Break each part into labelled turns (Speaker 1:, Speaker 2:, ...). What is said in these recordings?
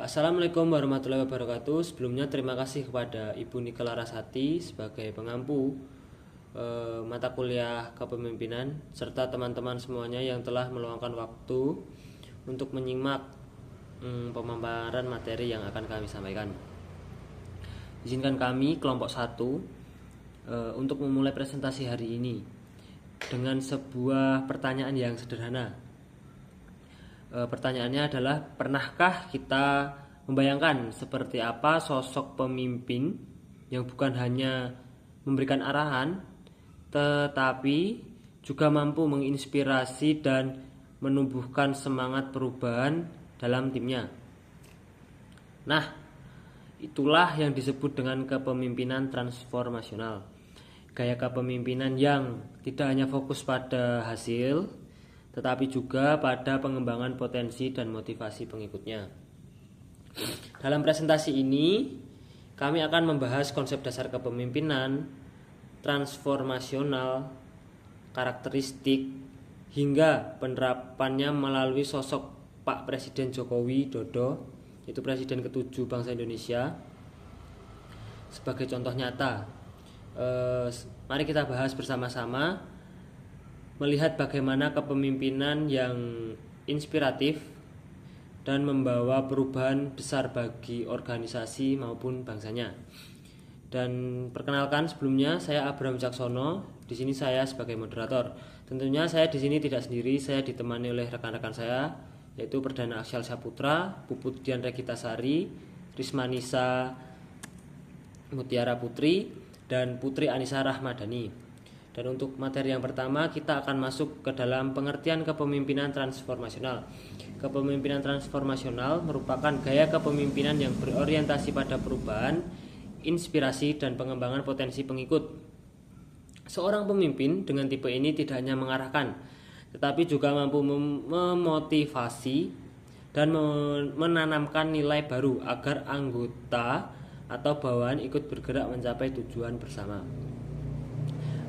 Speaker 1: Assalamualaikum warahmatullahi wabarakatuh. Sebelumnya terima kasih kepada Ibu Nike Larasati sebagai pengampu mata kuliah kepemimpinan serta teman-teman semuanya yang telah meluangkan waktu untuk menyimak pemaparan materi yang akan kami sampaikan. Izinkan kami kelompok 1 untuk memulai presentasi hari ini dengan sebuah pertanyaan yang sederhana. Pertanyaannya adalah, pernahkah kita membayangkan seperti apa sosok pemimpin yang bukan hanya memberikan arahan, tetapi juga mampu menginspirasi dan menumbuhkan semangat perubahan dalam timnya? Nah, itulah yang disebut dengan kepemimpinan transformasional. Gaya kepemimpinan yang tidak hanya fokus pada hasil, tetapi juga pada pengembangan potensi dan motivasi pengikutnya. Dalam presentasi ini, kami akan membahas konsep dasar kepemimpinan, transformasional, karakteristik, hingga penerapannya melalui sosok Pak Presiden Joko Widodo, yaitu Presiden ke-7 bangsa Indonesia, sebagai contoh nyata. Mari kita bahas bersama-sama melihat bagaimana kepemimpinan yang inspiratif dan membawa perubahan besar bagi organisasi maupun bangsanya. Dan perkenalkan, sebelumnya saya Abraham Caksono. Di sini saya sebagai moderator. Tentunya saya di sini tidak sendiri, saya ditemani oleh rekan-rekan saya, yaitu Perdana Aksyal Saputra, Puput Dian Regita Sari, Rismanisa Mutiara Putri, dan Putri Anissa Rahmadani. Dan untuk materi yang pertama, kita akan masuk ke dalam pengertian kepemimpinan transformasional. Kepemimpinan transformasional merupakan gaya kepemimpinan yang berorientasi pada perubahan, inspirasi, dan pengembangan potensi pengikut. Seorang pemimpin dengan tipe ini tidak hanya mengarahkan, tetapi juga mampu memotivasi dan menanamkan nilai baru agar anggota atau bawahan ikut bergerak mencapai tujuan bersama.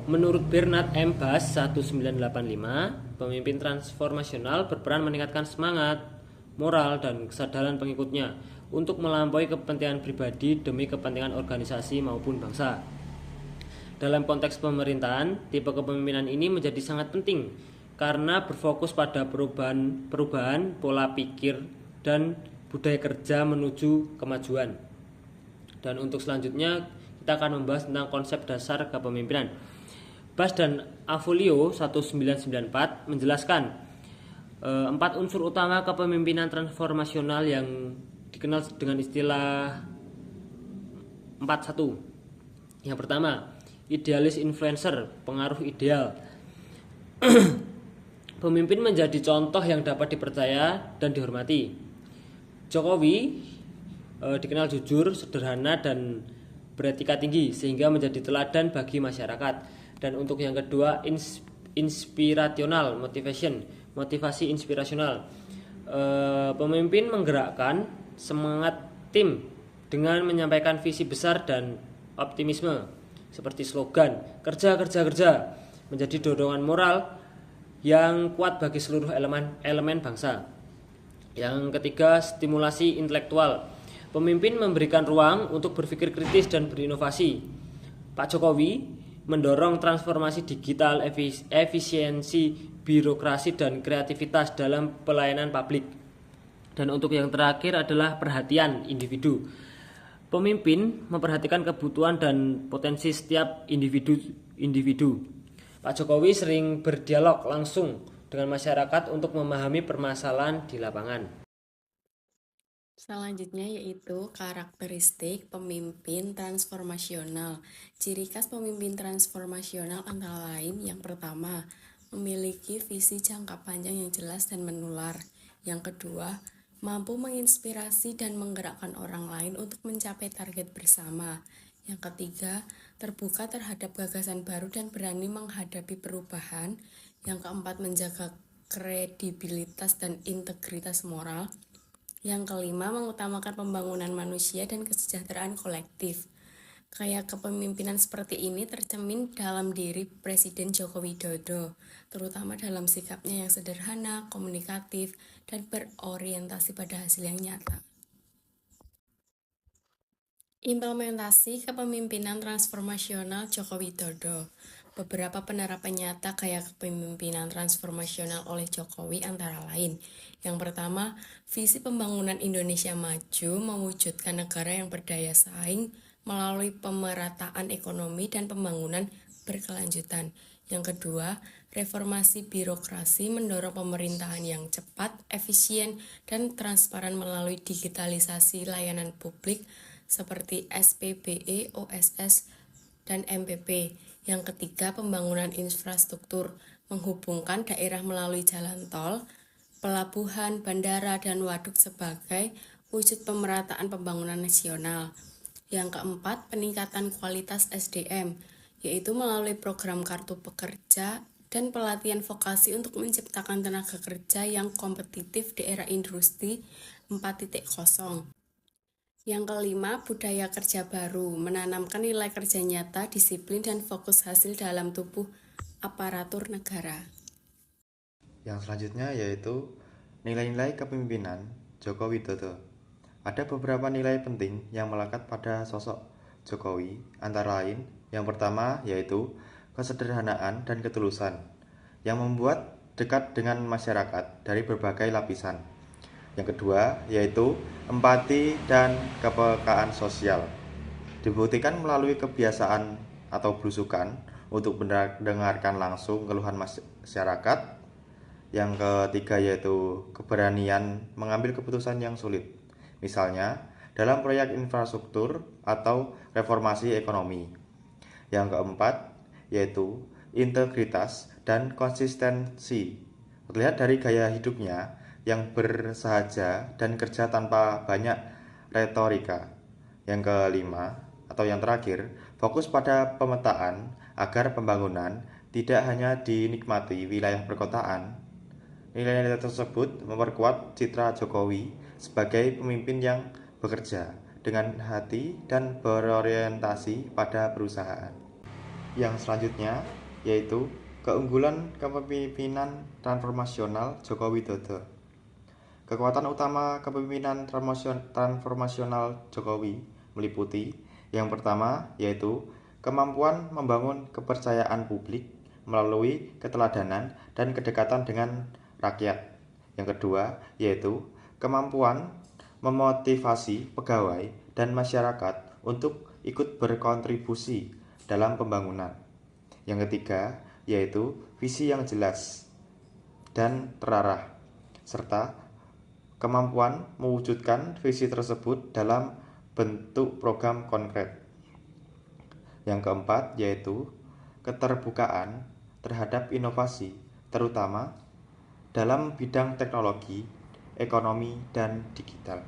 Speaker 1: Menurut Bernard M. Bass 1985, pemimpin transformasional berperan meningkatkan semangat, moral, dan kesadaran pengikutnya untuk melampaui kepentingan pribadi demi kepentingan organisasi maupun bangsa. Dalam konteks pemerintahan, tipe kepemimpinan ini menjadi sangat penting karena berfokus pada perubahan pola pikir dan budaya kerja menuju kemajuan. Dan untuk selanjutnya, kita akan membahas tentang konsep dasar kepemimpinan. Bass dan Avolio 1994 menjelaskan 4 unsur utama kepemimpinan transformasional yang dikenal dengan istilah 41. Yang pertama, idealis influencer, pengaruh ideal. Pemimpin menjadi contoh yang dapat dipercaya dan dihormati. Jokowi dikenal jujur, sederhana, dan beretika tinggi sehingga menjadi teladan bagi masyarakat. Dan untuk yang kedua, inspirational motivation, motivasi inspirasional. Pemimpin menggerakkan semangat tim dengan menyampaikan visi besar dan optimisme, seperti slogan kerja kerja kerja, menjadi dorongan moral yang kuat bagi seluruh elemen bangsa. Yang ketiga, stimulasi intelektual. Pemimpin memberikan ruang untuk berpikir kritis dan berinovasi. Pak Jokowi mendorong transformasi digital, efisiensi birokrasi, dan kreativitas dalam pelayanan publik. Dan untuk yang terakhir adalah perhatian individu. Pemimpin memperhatikan kebutuhan dan potensi setiap individu. Pak Jokowi sering berdialog langsung dengan masyarakat untuk memahami permasalahan di lapangan.
Speaker 2: Selanjutnya yaitu karakteristik pemimpin transformasional. Ciri khas pemimpin transformasional antara lain, yang pertama, memiliki visi jangka panjang yang jelas dan menular. Yang kedua, mampu menginspirasi dan menggerakkan orang lain untuk mencapai target bersama. Yang ketiga, terbuka terhadap gagasan baru dan berani menghadapi perubahan. Yang keempat, menjaga kredibilitas dan integritas moral. Yang kelima, mengutamakan pembangunan manusia dan kesejahteraan kolektif. Gaya kepemimpinan seperti ini tercermin dalam diri Presiden Joko Widodo, terutama dalam sikapnya yang sederhana, komunikatif, dan berorientasi pada hasil yang nyata. Implementasi kepemimpinan transformasional Joko Widodo. Beberapa penerapan nyata gaya kepemimpinan transformasional oleh Jokowi antara lain. Yang pertama, visi pembangunan Indonesia maju mewujudkan negara yang berdaya saing melalui pemerataan ekonomi dan pembangunan berkelanjutan. Yang kedua, reformasi birokrasi mendorong pemerintahan yang cepat, efisien, dan transparan melalui digitalisasi layanan publik seperti SPBE, OSS, dan MPP. Yang ketiga, pembangunan infrastruktur menghubungkan daerah melalui jalan tol, pelabuhan, bandara, dan waduk sebagai wujud pemerataan pembangunan nasional. Yang keempat, peningkatan kualitas SDM, yaitu melalui program kartu pekerja dan pelatihan vokasi untuk menciptakan tenaga kerja yang kompetitif di era industri 4.0. Yang kelima, budaya kerja baru, menanamkan nilai kerja nyata, disiplin, dan fokus hasil dalam tubuh aparatur negara.
Speaker 3: Yang selanjutnya yaitu nilai-nilai kepemimpinan Joko Widodo. Ada beberapa nilai penting yang melekat pada sosok Jokowi, antara lain yang pertama yaitu kesederhanaan dan ketulusan, yang membuat dekat dengan masyarakat dari berbagai lapisan. Yang kedua yaitu empati dan kepekaan sosial, dibuktikan melalui kebiasaan atau belusukan untuk mendengarkan langsung keluhan masyarakat. Yang ketiga yaitu keberanian mengambil keputusan yang sulit, misalnya dalam proyek infrastruktur atau reformasi ekonomi. Yang keempat yaitu integritas dan konsistensi, terlihat dari gaya hidupnya yang bersahaja dan kerja tanpa banyak retorika. Yang kelima atau yang terakhir, fokus pada pemetaan agar pembangunan tidak hanya dinikmati wilayah perkotaan. Nilai-nilai tersebut memperkuat citra Jokowi sebagai pemimpin yang bekerja dengan hati dan berorientasi pada perusahaan. Yang selanjutnya yaitu keunggulan kepemimpinan transformasional Joko Widodo. Kekuatan utama kepemimpinan transformasional Jokowi meliputi yang pertama yaitu kemampuan membangun kepercayaan publik melalui keteladanan dan kedekatan dengan rakyat. Yang kedua yaitu kemampuan memotivasi pegawai dan masyarakat untuk ikut berkontribusi dalam pembangunan. Yang ketiga yaitu visi yang jelas dan terarah, serta kemampuan mewujudkan visi tersebut dalam bentuk program konkret. Yang keempat yaitu keterbukaan terhadap inovasi, terutama dalam bidang teknologi, ekonomi, dan digital.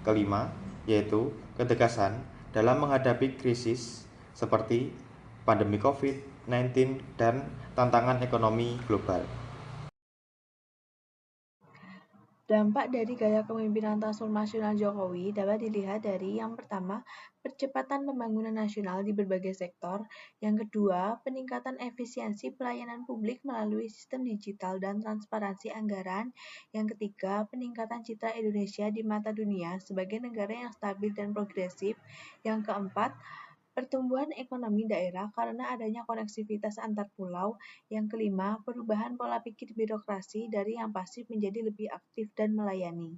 Speaker 3: Kelima yaitu ketegasan dalam menghadapi krisis seperti pandemi COVID-19 dan tantangan ekonomi global.
Speaker 4: Dampak dari gaya kepemimpinan transformasional Jokowi dapat dilihat dari yang pertama, percepatan pembangunan nasional di berbagai sektor, yang kedua, peningkatan efisiensi pelayanan publik melalui sistem digital dan transparansi anggaran, yang ketiga, peningkatan citra Indonesia di mata dunia sebagai negara yang stabil dan progresif, yang keempat, pertumbuhan ekonomi daerah karena adanya koneksivitas antar pulau. Yang kelima, perubahan pola pikir birokrasi dari yang pasif menjadi lebih aktif dan melayani.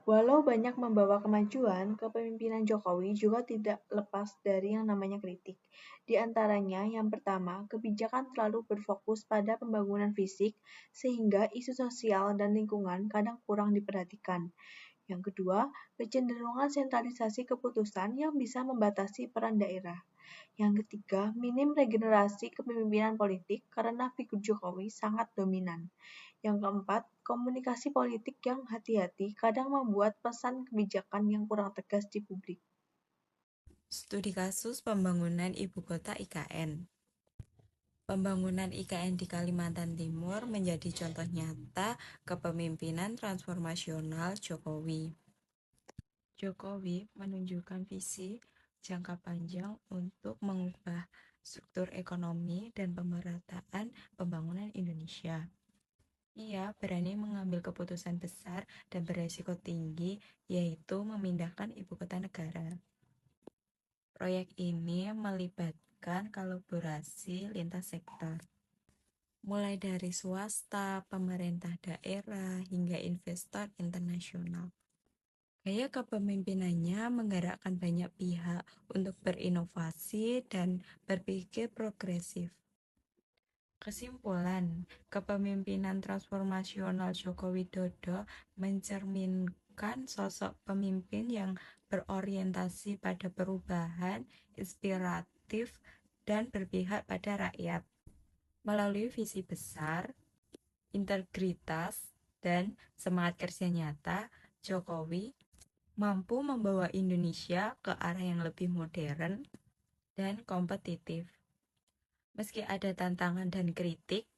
Speaker 4: Walau banyak membawa kemajuan, kepemimpinan Jokowi juga tidak lepas dari yang namanya kritik. Di antaranya, yang pertama, kebijakan terlalu berfokus pada pembangunan fisik, sehingga isu sosial dan lingkungan kadang kurang diperhatikan. Yang kedua, kecenderungan sentralisasi keputusan yang bisa membatasi peran daerah. Yang ketiga, minim regenerasi kepemimpinan politik karena figur Jokowi sangat dominan. Yang keempat, komunikasi politik yang hati-hati kadang membuat pesan kebijakan yang kurang tegas di publik.
Speaker 5: Studi kasus pembangunan ibu kota IKN. Pembangunan IKN di Kalimantan Timur menjadi contoh nyata kepemimpinan transformasional Jokowi. Jokowi menunjukkan visi jangka panjang untuk mengubah struktur ekonomi dan pemerataan pembangunan Indonesia. Ia berani mengambil keputusan besar dan beresiko tinggi, yaitu memindahkan ibu kota negara. Proyek ini melibatkan kolaborasi lintas sektor, mulai dari swasta, pemerintah daerah, hingga investor internasional. Gaya kepemimpinannya menggerakkan banyak pihak untuk berinovasi dan berpikir progresif. Kesimpulan, kepemimpinan transformasional Joko Widodo mencerminkan sosok pemimpin yang berorientasi pada perubahan, inspiratif, dan berpihak pada rakyat. Melalui visi besar, integritas, dan semangat kerja nyata, Jokowi mampu membawa Indonesia ke arah yang lebih modern dan kompetitif. Meski ada tantangan dan kritik,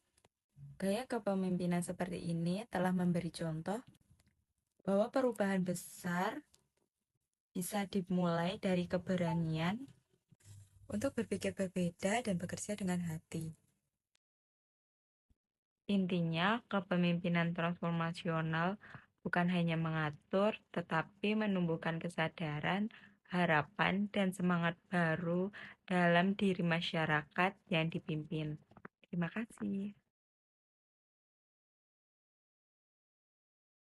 Speaker 5: gaya kepemimpinan seperti ini telah memberi contoh bahwa perubahan besar bisa dimulai dari keberanian untuk berpikir berbeda dan bekerja dengan hati. Intinya, kepemimpinan transformasional bukan hanya mengatur, tetapi menumbuhkan kesadaran, harapan, dan semangat baru dalam diri masyarakat yang dipimpin. Terima kasih.